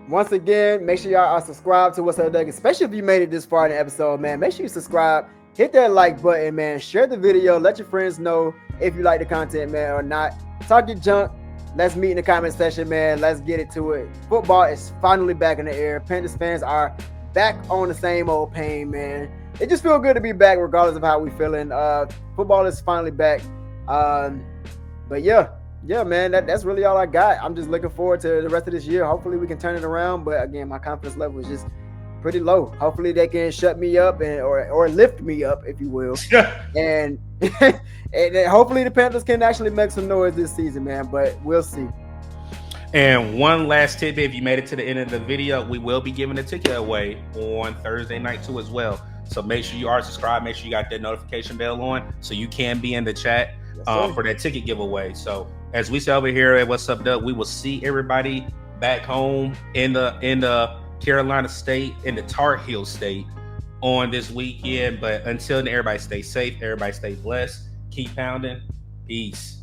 Once again, make sure y'all are subscribed to What's Up, Doug, especially if you made it this far in the episode, man. Make sure you subscribe, hit that like button, man. Share the video, let your friends know if you like the content, man, or not. Talk your junk. Let's meet in the comment section, man. Let's get it to it. Football is finally back in the air. Panthers fans are back on the same old pain, man. It just feels good to be back regardless of how we feeling. Football is finally back. But yeah, man, that's really all I got. I'm just looking forward to the rest of this year. Hopefully we can turn it around. But again, my confidence level is just pretty low. Hopefully they can shut me up or lift me up, if you will. and and hopefully the Panthers can actually make some noise this season, man. But we'll see. And one last tidbit, if you made it to the end of the video, we will be giving a ticket away on Thursday night too as well. So make sure you are subscribed. Make sure you got that notification bell on so you can be in the chat for that ticket giveaway. So as we say over here at What's Up, Doug, we will see everybody back home in the Carolina State, in the Tar Heel State on this weekend. But until then, everybody stay safe. Everybody stay blessed. Keep pounding. Peace.